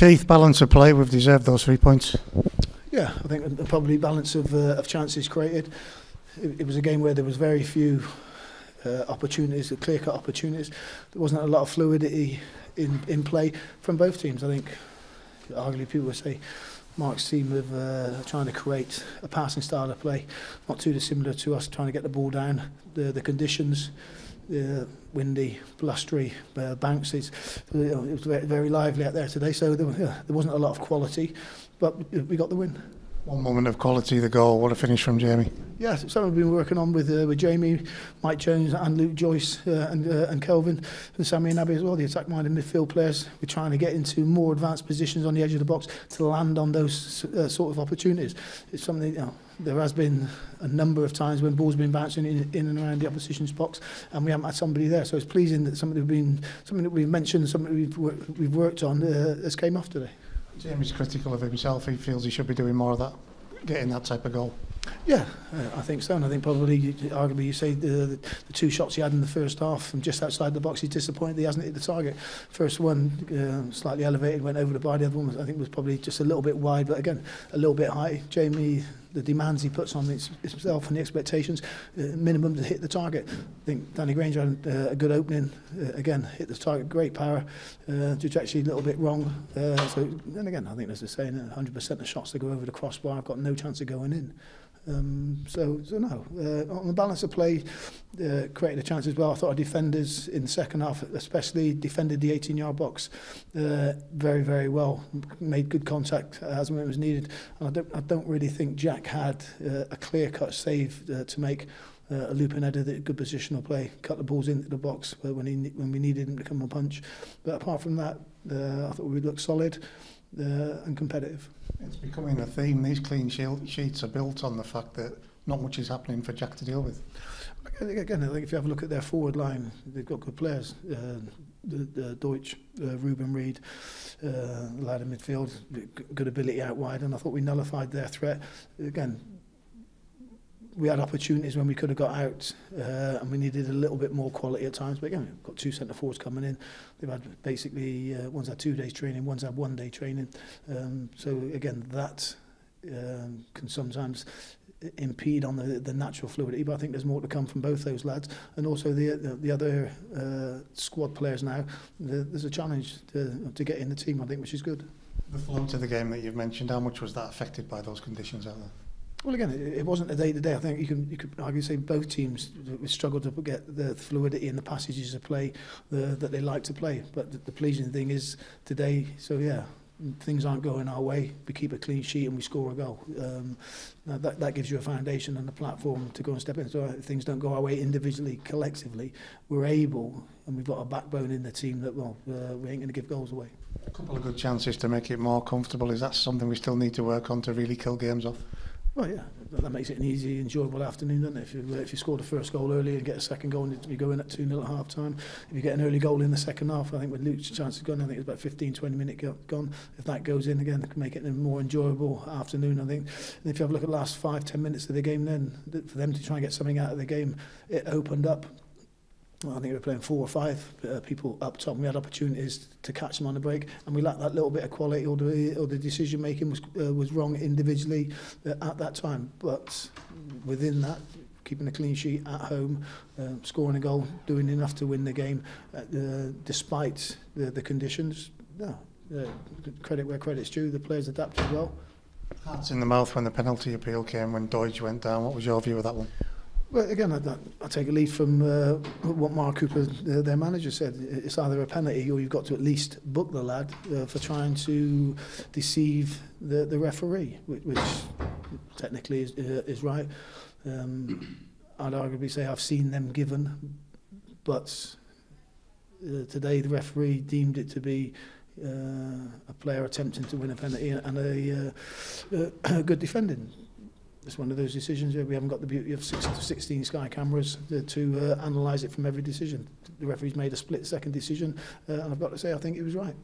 Keith, balance of play, we've deserved those 3 points. Yeah, I think probably balance of chances created. It was a game where there was very few opportunities, clear-cut opportunities. There wasn't a lot of fluidity in play from both teams. I think, arguably, people would say Mark's team of trying to create a passing style of play, not too dissimilar to us trying to get the ball down. The conditions, windy, blustery, bounces. It was very, very lively out there today, so there wasn't a lot of quality, but we got the win. One moment of quality, the goal. What a finish from Jamie. Yeah, something we've been working on with Jamie, Mike Jones and Luke Joyce and Kelvin and Sammy and Abby as well, the attack-minded midfield players. We're trying to get into more advanced positions on the edge of the box to land on those sort of opportunities. It's something, there has been a number of times when balls have been bouncing in and around the opposition's box and we haven't had somebody there. So it's pleasing that something that we've mentioned, something we've worked on has came off today. Jamie's critical of himself. He feels he should be doing more of that, getting that type of goal. Yeah, I think so, and I think probably, arguably, you say the two shots he had in the first half from just outside the box, he's disappointed he hasn't hit the target. First one, slightly elevated, went over the bar. The other one, I think, was probably just a little bit wide, but again, a little bit high. Jamie, the demands he puts on himself and the expectations, minimum to hit the target. I think Danny Granger had a good opening, again, hit the target, great power, just actually a little bit wrong. And again, I think there's a saying, 100% of shots that go over the crossbar have got no chance of going in. So no, on the balance of play, created a chance as well. I thought our defenders in the second half especially defended the 18-yard box very, very well, made good contact as and when it was needed. And I don't really think Jack had a clear-cut save to make. A looping header, good positional play, cut the balls into the box when we needed him to come and punch. But apart from that, I thought we looked solid and competitive. It's becoming a theme. These clean sheets are built on the fact that not much is happening for Jack to deal with. Again, I think if you have a look at their forward line, they've got good players. Deutsch, Ruben Reid, lad in midfield, good ability out wide, and I thought we nullified their threat. Again, we had opportunities when we could have got out and we needed a little bit more quality at times, but again, we've got two centre forwards coming in. They've had basically, one's had 2 days training, one's had 1 day training. So again, that can sometimes impede on the natural fluidity, but I think there's more to come from both those lads. And also the other squad players now, there's a challenge to get in the team, I think, which is good. The flow to the game that you've mentioned, how much was that affected by those conditions out there? Well, again, it wasn't a day-to-day. I think you could argue say both teams struggled to get the fluidity and the passages of play that they like to play. But the pleasing thing is today, so yeah, things aren't going our way. We keep a clean sheet and we score a goal. That gives you a foundation and a platform to go and step in. So if things don't go our way individually, collectively, we're able, and we've got a backbone in the team that, well, we ain't going to give goals away. A couple of good chances to make it more comfortable. Is that something we still need to work on to really kill games off? Well, yeah, that makes it an easy, enjoyable afternoon, doesn't it? If you score the first goal early and get a second goal, and you go in at 2-0 at half time. If you get an early goal in the second half, I think with Luke's chances gone, I think it's about 15-20 minutes gone. If that goes in again, it can make it a more enjoyable afternoon, I think. And if you have a look at the last 5-10 minutes of the game, then for them to try and get something out of the game, it opened up. Well, I think we were playing 4 or 5 people up top, and we had opportunities to catch them on the break, and we lacked that little bit of quality, or the decision making was wrong individually at that time. But within that, keeping a clean sheet at home, scoring a goal, doing enough to win the game, despite the conditions. No, credit where credit's due. The players adapted well. Hearts in the mouth when the penalty appeal came, when Deutsch went down. What was your view of that one? Well, again, I take a lead from what Mark Cooper, their manager, said. It's either a penalty or you've got to at least book the lad for trying to deceive the referee, which technically is right. I'd arguably say I've seen them given, but today the referee deemed it to be a player attempting to win a penalty and a good defending. It's one of those decisions where we haven't got the beauty of 16 Sky cameras to analyse it from every decision. The referee's made a split-second decision, and I've got to say I think he was right.